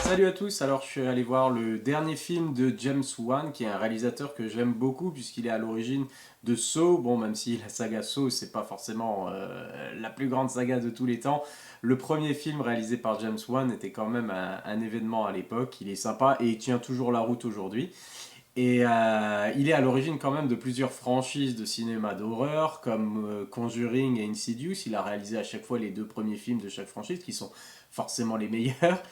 Salut à tous, alors je suis allé voir le dernier film de James Wan, qui est un réalisateur que j'aime beaucoup puisqu'il est à l'origine de Saw. Bon, même si la saga Saw, c'est pas forcément la plus grande saga de tous les temps, le premier film réalisé par James Wan était quand même un événement à l'époque. Il est sympa et il tient toujours la route aujourd'hui. Et il est à l'origine quand même de plusieurs franchises de cinéma d'horreur comme Conjuring et Insidious. Il a réalisé à chaque fois les deux premiers films de chaque franchise qui sont forcément les meilleurs.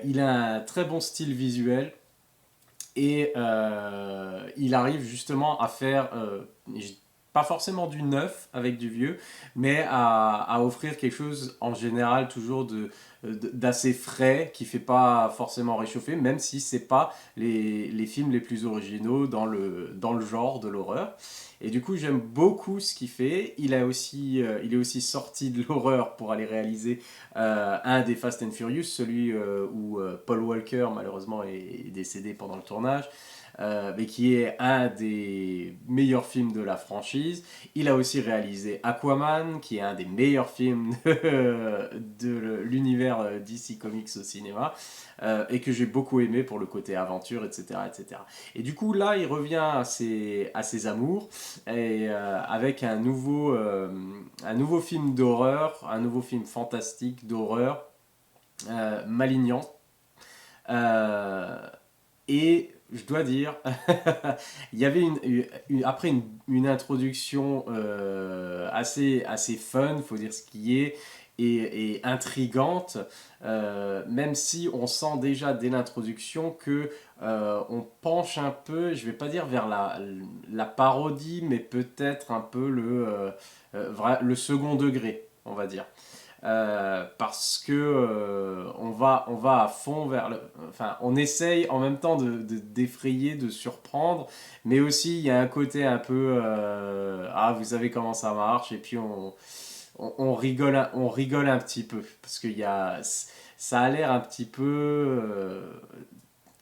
Il a un très bon style visuel et il arrive justement à faire pas forcément du neuf avec du vieux, mais à offrir quelque chose en général toujours d'assez frais, qui fait pas forcément réchauffer, même si c'est pas les films les plus originaux dans le genre de l'horreur. Et du coup, j'aime beaucoup ce qu'il fait. Il est aussi sorti de l'horreur pour aller réaliser un des Fast and Furious, celui où Paul Walker malheureusement est décédé pendant le tournage, mais qui est un des meilleurs films de la franchise. Il a aussi réalisé Aquaman, qui est un des meilleurs films de l'univers DC Comics au cinéma, et que j'ai beaucoup aimé pour le côté aventure, etc. etc. Et du coup, là, il revient à ses amours, et avec un nouveau film d'horreur, un nouveau film fantastique d'horreur, Malignant. Euh, et je dois dire, il y avait après une introduction assez fun, faut dire ce qui est, et intrigante, même si on sent déjà dès l'introduction que on penche un peu, je vais pas dire vers la parodie, mais peut-être un peu le second degré, on va dire. Parce que on va à fond vers enfin, on essaye en même temps d'effrayer, de surprendre, mais aussi il y a un côté un peu ah, vous savez comment ça marche, et puis on rigole un petit peu parce qu'il y a ça a l'air un petit peu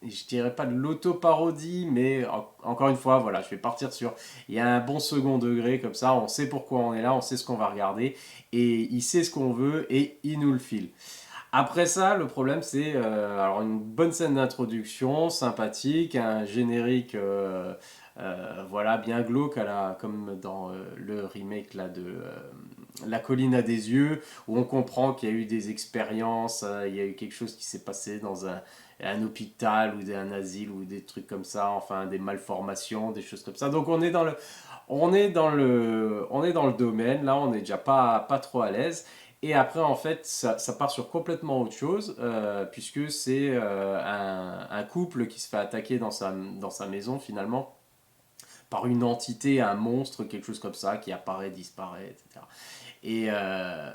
je dirais pas de l'auto-parodie, mais encore une fois, voilà, je vais partir sur. Il y a un bon second degré, comme ça, on sait pourquoi on est là, on sait ce qu'on va regarder, et il sait ce qu'on veut, et il nous le file. Après ça, le problème, c'est alors une bonne scène d'introduction, sympathique, un générique. Voilà, bien glauque, comme dans le remake là, de La colline à des yeux, où on comprend qu'il y a eu des expériences, il y a eu quelque chose qui s'est passé dans un hôpital ou un asile ou des trucs comme ça, enfin des malformations, des choses comme ça. Donc on est dans le domaine, là on n'est déjà pas trop à l'aise. Et après, en fait, ça part sur complètement autre chose, puisque c'est un couple qui se fait attaquer dans sa maison, finalement, par une entité, un monstre, quelque chose comme ça, qui apparaît, disparaît, etc. Et, euh,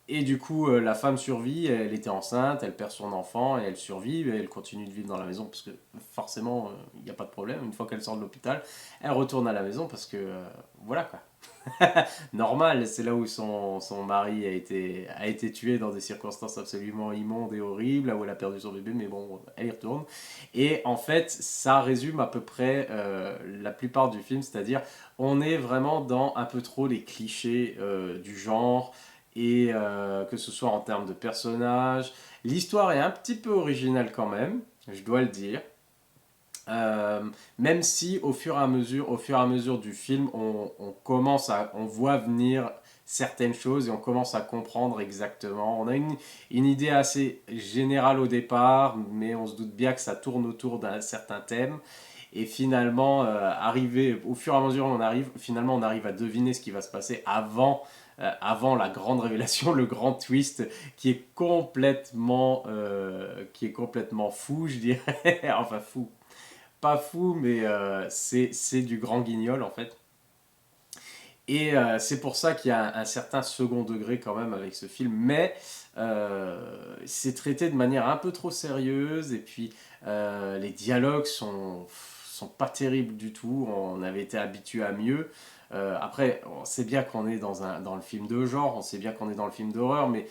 et du coup, la femme survit, elle était enceinte, elle perd son enfant, et elle survit, et elle continue de vivre dans la maison, parce que forcément, il n'y a pas de problème. Une fois qu'elle sort de l'hôpital, elle retourne à la maison, parce que, voilà quoi. Normal, c'est là où son mari a été tué dans des circonstances absolument immondes et horribles, là où elle a perdu son bébé, mais bon, elle y retourne. Et en fait, ça résume à peu près la plupart du film, c'est-à-dire on est vraiment dans un peu trop les clichés du genre, et que ce soit en termes de personnages. L'histoire est un petit peu originale quand même, je dois le dire. Euh, Même si au fur et à mesure du film, on voit venir certaines choses et on commence à comprendre exactement. On a une idée assez générale au départ, mais on se doute bien que ça tourne autour d'un certain thème. Et finalement, au fur et à mesure où on arrive, finalement, on arrive à deviner ce qui va se passer avant la grande révélation, le grand twist qui est complètement fou, je dirais. Enfin, fou, pas fou, mais c'est du grand guignol en fait. Et c'est pour ça qu'il y a un certain second degré quand même avec ce film, mais c'est traité de manière un peu trop sérieuse, et puis les dialogues sont pas terribles du tout, on avait été habitué à mieux. Après, on sait bien qu'on est dans le film de genre, on sait bien qu'on est dans le film d'horreur, mais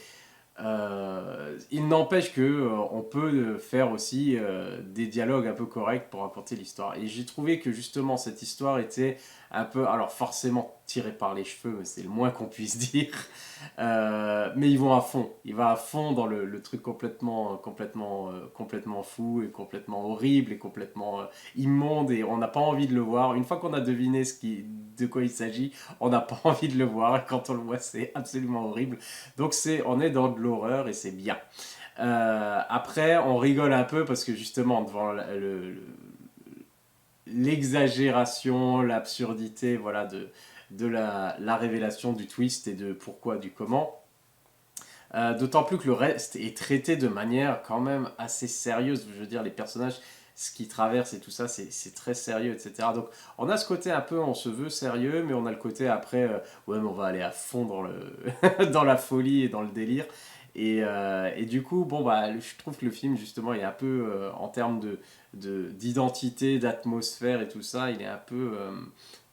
Il n'empêche que on peut faire aussi des dialogues un peu corrects pour raconter l'histoire. Et j'ai trouvé que justement cette histoire était un peu, alors forcément tirée par les cheveux, mais c'est le moins qu'on puisse dire. Mais ils vont à fond. Il va à fond dans le truc complètement fou et complètement horrible et complètement immonde et on n'a pas envie de le voir. Une fois qu'on a deviné de quoi il s'agit, on n'a pas envie de le voir. Et quand on le voit, c'est absolument horrible. Donc on est dans de l'horreur et c'est bien. Après, on rigole un peu parce que justement, devant l'exagération, l'absurdité voilà, de la révélation du twist et de pourquoi, du comment, d'autant plus que le reste est traité de manière quand même assez sérieuse. Je veux dire, les personnages, ce qu'ils traversent et tout ça, c'est très sérieux, etc. Donc, on a ce côté un peu, on se veut sérieux, mais on a le côté après, ouais, mais on va aller à fond dans la folie et dans le délire. Et du coup, bon, bah, je trouve que le film, justement, il est un peu, en termes d'identité, d'atmosphère et tout ça, il est un peu,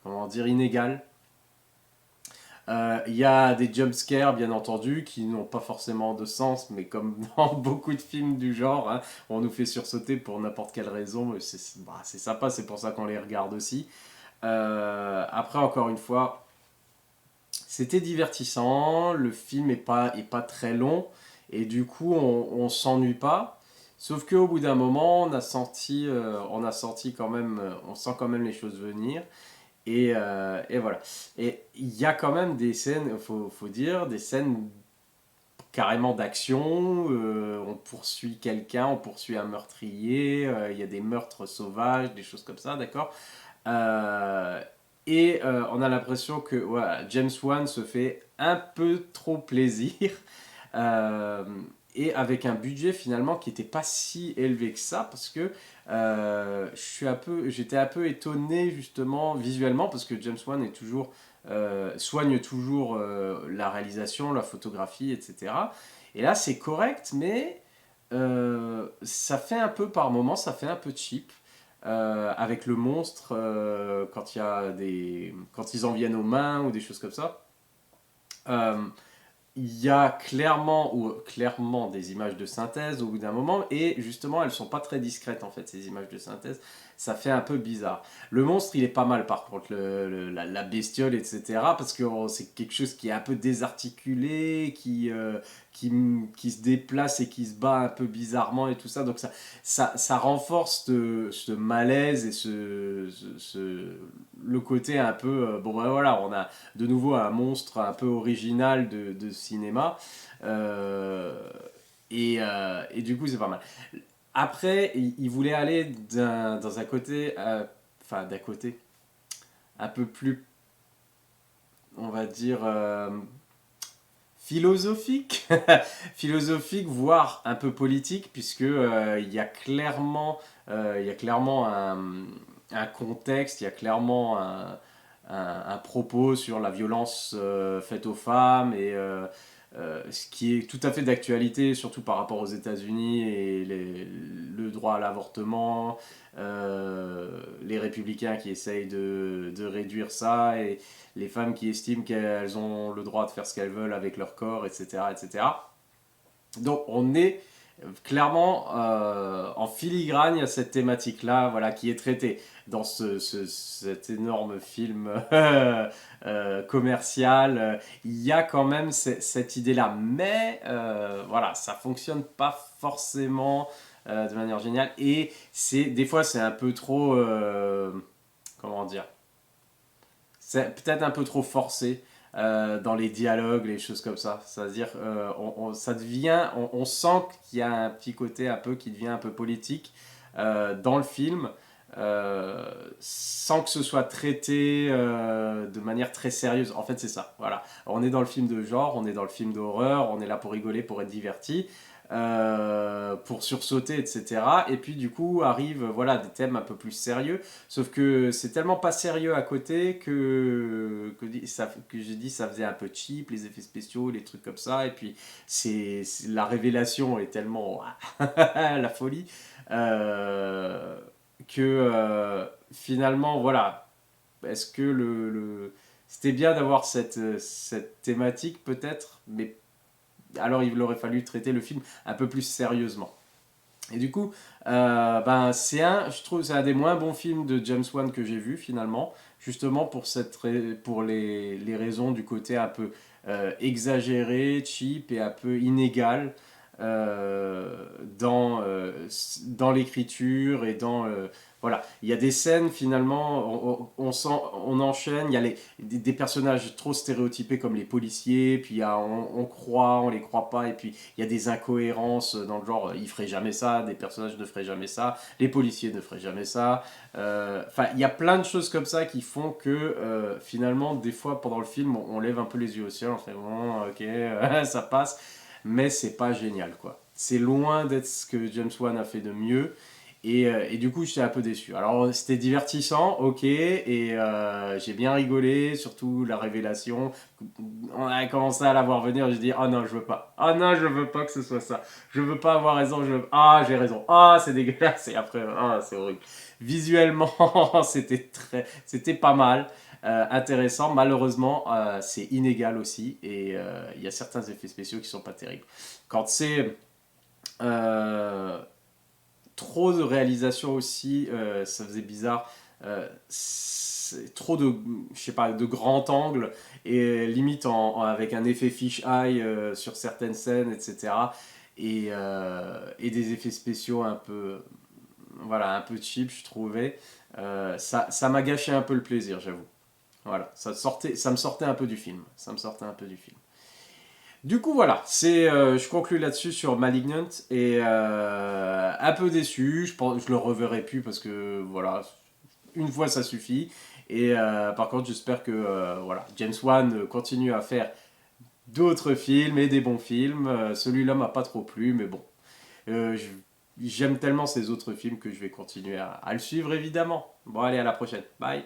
comment dire, inégal. Il y a des jumpscares, bien entendu, qui n'ont pas forcément de sens, mais comme dans beaucoup de films du genre, hein, on nous fait sursauter pour n'importe quelle raison. C'est sympa, c'est pour ça qu'on les regarde aussi. Après, encore une fois, c'était divertissant. Le film est pas très long, et du coup, on s'ennuie pas. Sauf qu'au bout d'un moment, on a senti quand même, on sent quand même les choses venir. Et voilà. Et il y a quand même des scènes, faut dire, des scènes carrément d'action. On poursuit quelqu'un, on poursuit un meurtrier. Il y a des meurtres sauvages, des choses comme ça, d'accord. Euh, on a l'impression que voilà, James Wan se fait un peu trop plaisir. Euh, et avec un budget finalement qui n'était pas si élevé que ça parce que j'étais un peu étonné justement visuellement parce que James Wan soigne toujours la réalisation, la photographie, etc. Et là c'est correct, mais ça fait un peu par moment, ça fait un peu cheap. Avec le monstre, quand ils en viennent aux mains ou des choses comme ça. Euh, il y a clairement des images de synthèse au bout d'un moment, et justement, elles sont pas très discrètes en fait, ces images de synthèse. Ça fait un peu bizarre. Le monstre, il est pas mal par contre, la bestiole, etc. Parce que c'est quelque chose qui est un peu désarticulé, qui se déplace et qui se bat un peu bizarrement et tout ça. Donc ça renforce ce malaise et le côté un peu. Bon, ben voilà, on a de nouveau un monstre un peu original de cinéma. Euh, et du coup, c'est pas mal. Après, il voulait aller dans un côté, enfin d'un côté un peu plus, on va dire, philosophique, philosophique, voire un peu politique, puisque il y a clairement un contexte, il y a clairement un propos sur la violence faite aux femmes ce qui est tout à fait d'actualité, surtout par rapport aux États-Unis et le droit à l'avortement, les républicains qui essayent de réduire ça et les femmes qui estiment qu'elles ont le droit de faire ce qu'elles veulent avec leur corps, etc. etc. Donc on est clairement en filigrane à cette thématique-là voilà, qui est traitée dans cet énorme film commercial. Il y a quand même cette idée-là, mais voilà, ça fonctionne pas forcément de manière géniale et des fois c'est un peu trop comment dire, c'est peut-être un peu trop forcé dans les dialogues, les choses comme ça. C'est-à-dire, ça devient, on sent qu'il y a un petit côté un peu qui devient un peu politique dans le film, sans que ce soit traité de manière très sérieuse. En fait, c'est ça. Voilà. On est dans le film de genre, on est dans le film d'horreur, on est là pour rigoler, pour être diverti. Pour sursauter, etc. Et puis du coup arrivent voilà, des thèmes un peu plus sérieux. Sauf que c'est tellement pas sérieux à côté que j'ai dit ça faisait un peu cheap, les effets spéciaux, les trucs comme ça. Et puis la révélation est tellement la folie euh, que finalement, voilà. Est-ce que c'était bien d'avoir cette thématique peut-être, mais alors il aurait fallu traiter le film un peu plus sérieusement. Et du coup, je trouve, c'est un des moins bons films de James Wan que j'ai vu finalement, justement pour les raisons du côté un peu exagéré, cheap et un peu inégal euh, dans, euh, dans l'écriture et voilà, il y a des scènes finalement, on enchaîne, il y a des personnages trop stéréotypés comme les policiers, puis on croit, on les croit pas, et puis il y a des incohérences dans le genre, ils feraient jamais ça, des personnages ne feraient jamais ça, les policiers ne feraient jamais ça. Enfin, il y a plein de choses comme ça qui font que finalement, des fois pendant le film, on lève un peu les yeux au ciel, on fait bon, ok, ça passe, mais c'est pas génial quoi. C'est loin d'être ce que James Wan a fait de mieux. Et du coup, j'étais un peu déçu. Alors, c'était divertissant, ok, et j'ai bien rigolé, surtout la révélation. On a commencé à la voir venir, j'ai dit, oh non, je veux pas. Oh non, je veux pas que ce soit ça. Je veux pas avoir raison, ah, j'ai raison. Ah, c'est dégueulasse, et après, ah, c'est horrible. Visuellement, c'était pas mal. Intéressant, malheureusement, c'est inégal aussi, et il y a certains effets spéciaux qui sont pas terribles. Quand c'est euh, trop de réalisation aussi, ça faisait bizarre. Trop de, je sais pas, de grand angle et limite avec un effet fisheye sur certaines scènes, etc. Et des effets spéciaux un peu, voilà, un peu cheap, je trouvais. Ça m'a gâché un peu le plaisir, j'avoue. Voilà, ça me sortait un peu du film. Ça me sortait un peu du film. Du coup, voilà, je conclue là-dessus sur Malignant et un peu déçu. Je le reverrai plus parce que voilà, une fois ça suffit. Et par contre, j'espère que voilà, James Wan continue à faire d'autres films et des bons films. Celui-là m'a pas trop plu, mais bon, euh, je- j'aime tellement ces autres films que je vais continuer à le suivre évidemment. Bon, allez, à la prochaine. Bye.